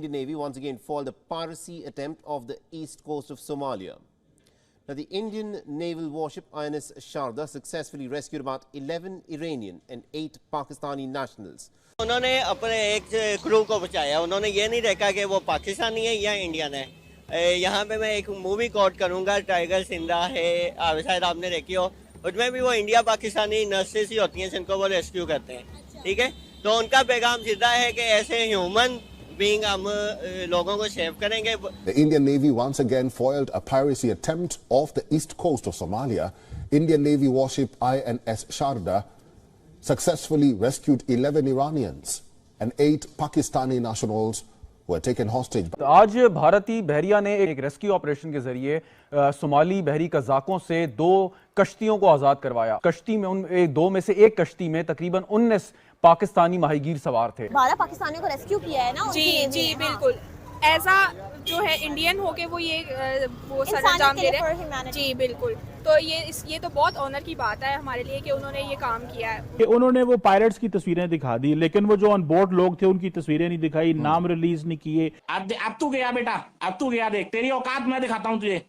Indian Navy once again foiled a piracy attempt off the east coast of Somalia. Now, the Indian naval warship INS Sharda successfully rescued about 11 Iranian and 8 Pakistani nationals. उन्होंने अपने एक crew को बचाया, उन्होंने ये नहीं देखा कि वो पाकिस्तानी है या इंडियन है। यहाँ पे मैं एक मूवी कोट करूँगा, टाइगर जिंदा है, शायद आपने देखी हो। उसमें भी वो इंडिया पाकिस्तानी नर्सेस ही होती हैं जिनको वो रेस्क्यू करते हैं, ठीक है। तो उनका पैगाम सीधा है कि ऐसे ह्यूमन बीइंग हम लोगों को सेव करेंगे। The Indian Navy once again foiled a piracy attempt off the east coast of Somalia. Indian Navy warship INS Sharda successfully rescued 11 Iranians and 8 Pakistani nationals who were taken hostage. आज भारतीय बहरिया ने एक rescue operation के जरिए Somali बहरी कज़ाकों से 2 कश्तियों को आज़ाद करवाया। कश्ती में दो में से एक कश्ती में तकरीबन 19 पाकिस्तानी माहीगीर सवार थे। 12 पाकिस्तानियों को रेस्क्यू किया है ना। जी बिल्कुल। ऐसा जो है इंडियन होके वो सर अंजाम दे रहे हैं। जी बिल्कुल। तो ये तो बहुत ऑनर की बात है हमारे लिए कि उन्होंने ये काम किया है। कि उन्होंने वो पायलट्स की तस्वीरें दिखा दी, लेकिन वो जो ऑन बोर्ड लोग थे उनकी तस्वीरें नहीं दिखाई, नाम रिलीज नहीं किए। अब तू गया बेटा, अब तू गया, देख तेरी औकात मैं दिखाता हूँ तुझे।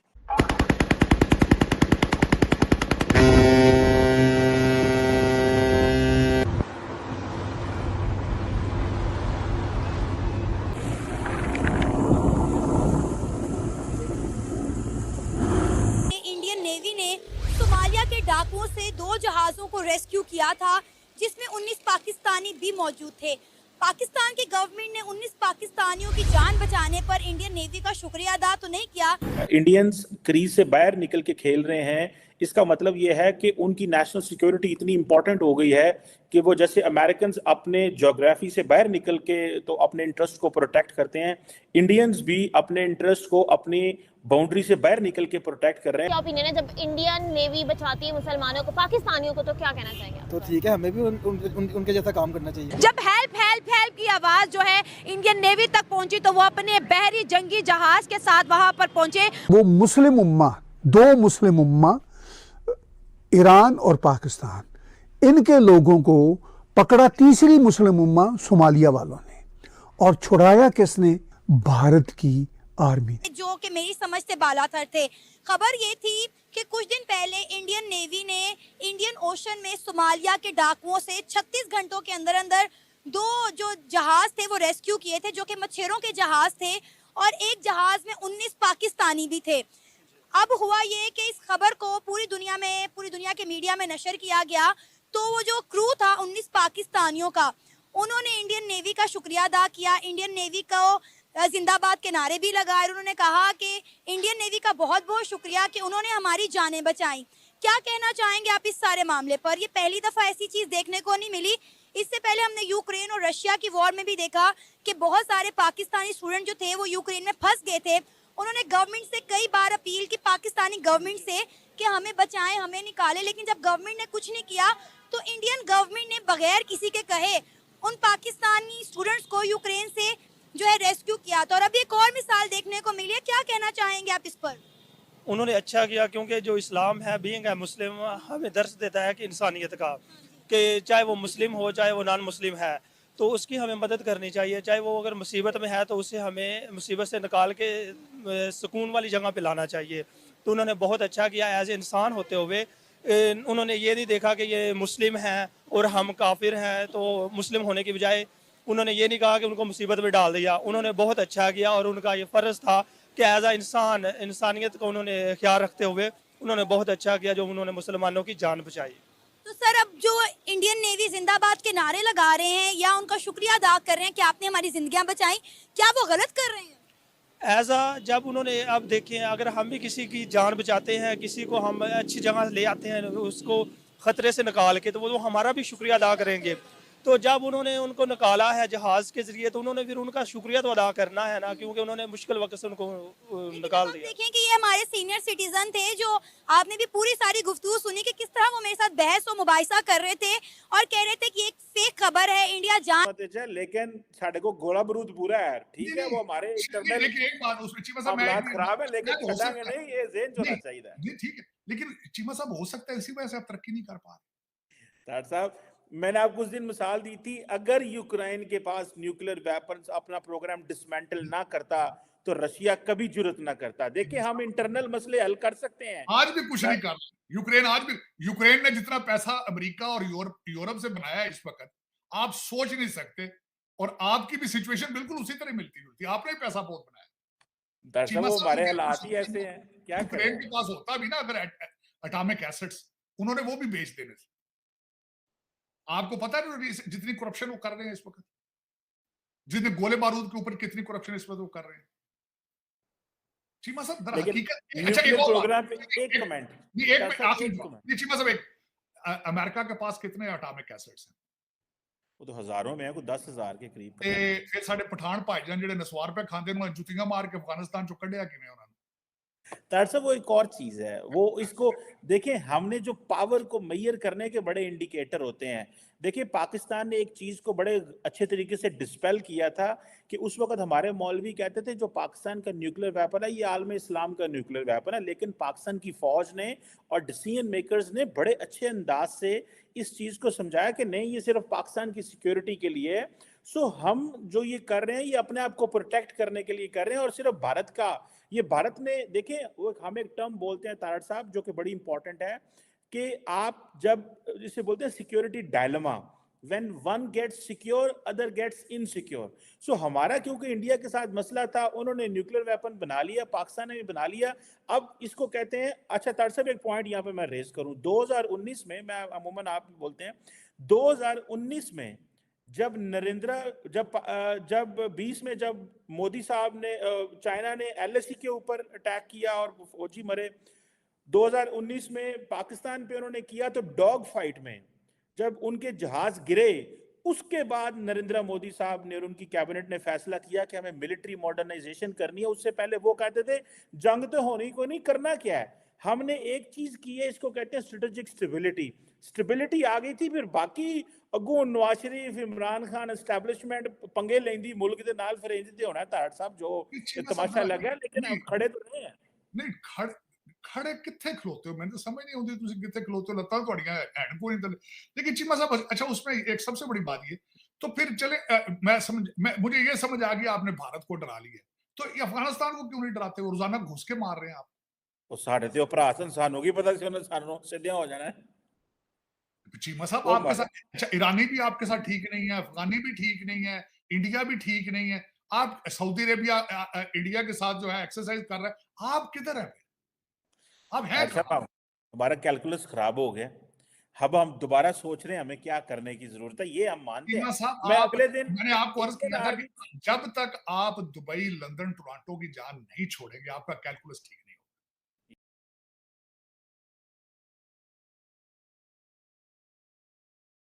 सोमालिया के डाकुओं से 2 जहाजों को रेस्क्यू किया था, जिसमें 19 पाकिस्तानी भी मौजूद थे। पाकिस्तान की गवर्नमेंट ने 19 पाकिस्तानियों की जान बचाने पर इंडियन नेवी का शुक्रिया अदा तो नहीं किया। इंडियंस क्रीज से बाहर निकल के खेल रहे हैं, इसका मतलब ये है कि उनकी नेशनल सिक्योरिटी इतनी इंपॉर्टेंट हो गई है कि वो जैसे अमेरिकन अपने ज्योग्राफी से बाहर निकल के तो अपने इंटरेस्ट को प्रोटेक्ट करते हैं, इंडियंस भी अपने इंटरेस्ट को अपनी बाउंड्री से बाहर निकल के प्रोटेक्ट कर रहे हैं। क्या ओपिनियन है, जब इंडियन नेवी बचाती है मुसलमानों को, पाकिस्तानियों को, तो क्या कहना चाहेंगे? तो ठीक है, हमें भी उनके जैसा काम करना चाहिए। जब हेल्प हेल्प हेल्प की आवाज जो है इंडियन नेवी तक पहुंची, तो वो अपने बहरी जंगी जहाज के साथ वहां पर पहुंचे। वो मुस्लिम उम्मा, 2 मुस्लिम उम्मा, ईरान और पाकिस्तान, इनके लोगों को पकड़ा तीसरी मुस्लिम उम्मा सोमालिया वालों ने, और छुड़ाया किसने? भारत की आर्मी, जो कि मेरी समझ से बालातर थे। खबर ये थी कि कुछ दिन पहले इंडियन नेवी ने इंडियन ओशन में सोमालिया के डाकुओं से 36 घंटों के अंदर अंदर 2 जो जहाज थे वो रेस्क्यू किए थे, जो कि मच्छरों के जहाज थे, और एक जहाज में 19 पाकिस्तानी भी थे। अब हुआ ये कि इस खबर को पूरी दुनिया के मीडिया में नशर किया गया, तो वो जो क्रू था 19 पाकिस्तानियों का, उन्होंने इंडियन नेवी का शुक्रिया अदा किया, इंडियन नेवी को जिंदाबाद के नारे भी लगाए। उन्होंने कहा कि इंडियन नेवी का बहुत बहुत शुक्रिया कि उन्होंने हमारी जानें बचाई। क्या कहना चाहेंगे आप इस सारे मामले पर? ये पहली दफा ऐसी चीज देखने को नहीं मिली। इससे पहले हमने यूक्रेन और रशिया की वॉर में भी देखा कि बहुत सारे पाकिस्तानी स्टूडेंट जो थे वो यूक्रेन में फंस गए थे। उन्होंने गवर्नमेंट से कई बार अपील की, पाकिस्तानी गवर्नमेंट से, कि हमें बचाएं, हमें निकालें, लेकिन जब गवर्नमेंट ने कुछ नहीं किया तो इंडियन गवर्नमेंट ने बगैर किसी के कहे उन पाकिस्तानी स्टूडेंट्स को यूक्रेन से जो है रेस्क्यू किया था। और अभी एक और मिसाल देखने को मिली है, क्या कहना चाहेंगे आप इस पर? उन्होंने अच्छा किया, क्योंकि जो इस्लाम है, बीइंग है मुस्लिम, हमें दर्स देता है कि इंसानियत का, कि चाहे वो मुस्लिम हो चाहे वो नॉन मुस्लिम है, तो उसकी हमें मदद करनी चाहिए। चाहे वो अगर मुसीबत में है तो उसे हमें मुसीबत से निकाल के सुकून वाली जगह पे लाना चाहिए। तो उन्होंने बहुत अच्छा किया। एज इंसान होते हुए उन्होंने ये नहीं देखा कि ये मुस्लिम हैं और हम काफिर हैं, तो मुस्लिम होने की बजाय उन्होंने ये नहीं कहा कि उनको मुसीबत में डाल दिया। उन्होंने बहुत अच्छा किया, और उनका ये फ़र्ज़ था कि एज इंसान इंसानियत को उन्होंने ख्याल रखते हुए उन्होंने बहुत अच्छा किया, जो उन्होंने मुसलमानों की जान बचाई। तो सर, अब जो इंडियन नेवी जिंदाबाद के नारे लगा रहे हैं या उनका शुक्रिया अदा कर रहे हैं कि आपने हमारी जिंदगियां बचाई, क्या वो गलत कर रहे हैं? जब उन्होंने, अब देखें, अगर हम भी किसी की जान बचाते हैं, किसी को हम अच्छी जगह ले आते हैं, उसको ख़तरे से निकाल के, तो वो हमारा भी शुक्रिया अदा करेंगे। तो जब उन्होंने उनको निकाला है जहाज के जरिए, तो उन्होंने फिर उनका शुक्रिया तो अदा करना है ना, क्योंकि उन्होंने मुश्किल वक्त से उनको निकाल दिया। देखें कि ये हमारे सीनियर सिटीजन थे, जो आपने भी पूरी सारी गुफ्तगू सुनी कि किस तरह वो मेरे साथ बहस और मुबाहिसा कर रहे थे और कह रहे थे कि एक फेक खबर है, इंडिया जान, लेकिन साढ़े को गोला बारूद पूरा है, ठीक है, वो हमारे इंटरनल एक बात उसमें चीमा साहब खराब है, लेकिन छटांगे नहीं, ये ज़हन होना चाहिए। ठीक है, लेकिन चीमा साहब हो सकता है इसी वजह से आप तरक्की नहीं कर पा रहे। डॉक्टर साहब, मैंने आपको उस दिन मिसाल दी थी, अगर यूक्रेन के पास न्यूक्लियर वेपन्स अपना प्रोग्राम डिसमेंटल ना करता तो रशिया कभी जुर्रत ना करता। देखिए हम इंटरनल मसले हल कर सकते हैं। आज भी कुछ नहीं कर रहा यूक्रेन। आज भी यूक्रेन ने जितना पैसा अमेरिका और यूरोप से बनाया है इस वक्त, आप सोच नहीं सकते। और आपकी भी सिचुएशन बिल्कुल उसी तरह मिलती जुलती। आपने भी पैसा बहुत बनाया। दरअसल वो हमारे हालात ही ऐसे हैं, क्या करें। यूक्रेन के पास होता भी ना अगर एटॉमिक एसेट्स, उन्होंने वो भी बेच देने थे। आपको पता है जितनी करप्शन वो कर रहे हैं इस वक्त, जितने गोले बारूद के ऊपर कितनी करप्शन इस वक्त वो कर रहे हैं। चीमा साहब दर हकीकत प्रोग्राम पे एक कमेंट, चीमा साहब, एक अमेरिका के पास कितने एटॉमिक एसेट्स हैं? वो तो हजारों में है, कोई 10,000 के करीब। फिर साडे पठान भाईजान जिहड़े नसवार पे खांदे उन्होंने जुतियां मार के अफगानिस्तान चो कढ़िया किवें उन्होंने। दरअसल वो एक और चीज है, वो इसको देखें, हमने जो पावर को मेजर करने के बड़े इंडिकेटर होते हैं। देखिए पाकिस्तान ने एक चीज को बड़े अच्छे तरीके से डिस्पेल किया था कि उस वक्त हमारे मौलवी कहते थे जो पाकिस्तान का न्यूक्लियर वेपन है ये आलम इस्लाम का न्यूक्लियर वेपन है, लेकिन पाकिस्तान की फौज ने और डिसीजन मेकर्स ने बड़े अच्छे अंदाज से इस चीज को समझाया कि नहीं ये सिर्फ पाकिस्तान की सिक्योरिटी के लिए है। सो हम जो ये कर रहे हैं ये अपने आप को प्रोटेक्ट करने के लिए कर रहे हैं। और सिर्फ भारत का, ये भारत में देखें वो हम एक टर्म बोलते हैं तारड़ साहब जो कि बड़ी इंपॉर्टेंट है कि आप जब जिसे बोलते हैं security dilemma, when one gets secure other gets insecure. So हमारा क्योंकि इंडिया के साथ मसला था, उन्होंने न्यूक्लियर वेपन बना लिया, पाकिस्तान ने भी बना लिया। अब इसको कहते हैं, अच्छा तारड़ साहब एक पॉइंट यहाँ पे मैं रेज करूं, 2019 में, मैं अमूमन आप बोलते हैं 2019 में जब जब 20 में जब मोदी साहब ने चाइना ने एलएसी के ऊपर अटैक किया और फौजी मरे, 2019 में पाकिस्तान पे उन्होंने किया, तो डॉग फाइट में जब उनके जहाज गिरे उसके बाद नरेंद्र मोदी साहब ने और उनकी कैबिनेट ने फैसला किया कि हमें मिलिट्री मॉडर्नाइजेशन करनी है। उससे पहले वो कहते थे जंग तो होनी को नहीं, करना क्या है। हमने एक चीज की है, इसको कहते हैं स्ट्रेटेजिक स्टेबिलिटी। स्टेबिलिटी आ गई थी, फिर बाकी अगू नवाज शरीफ, इमरान खान एस्टैब्लिशमेंट पंगे लेंदी मुल्क के नाल, फिर इंज ते होना तारड़ साहब जो तमाशा लगा। लेकिन हम खड़े तो रहे हैं। नहीं खड़े किथे खलोते हो, मैंने तो समझ नहीं आती तुम किथे खलोते हो, लत्तां तुहाड़ियां हैन कोई नहीं। लेकिन चीमा साहब अच्छा उसमें एक सबसे बड़ी बात ये, तो फिर चले मुझे ये समझ आ गई आपने भारत को डरा लिया, तो ये अफगानिस्तान को क्यों नहीं डराते हो? रोजाना घुस के मार रहे हैं आप। ਉਹ ਸਾਡੇ ਤੇ ਭਰਾ ਸਾਨੂੰ ਕੀ ਪਤਾ ਸੀ ਉਹਨੇ ਸਾਨੂੰ ਸਿੱਧਿਆ हो जाना है। चीमा साहब आपके साथ, अच्छा ईरानी भी आपके साथ ठीक नहीं है, अफगानी भी ठीक नहीं है, इंडिया भी ठीक नहीं है, आप सऊदी अरेबिया इंडिया के साथ जो है एक्सरसाइज कर रहे हैं, आप किधर है? आप हैं हमारा कैलकुलस खराब हो गया, अब हम दोबारा सोच रहे हैं हमें क्या करने की जरूरत है, ये हम मानते हैं। मैं अगले दिन मैंने आपको अर्ज किया था कि जब तक आप दुबई, लंदन, टोरंटो की जान नहीं छोड़ेंगे आपका कैलकुलस ठीक है।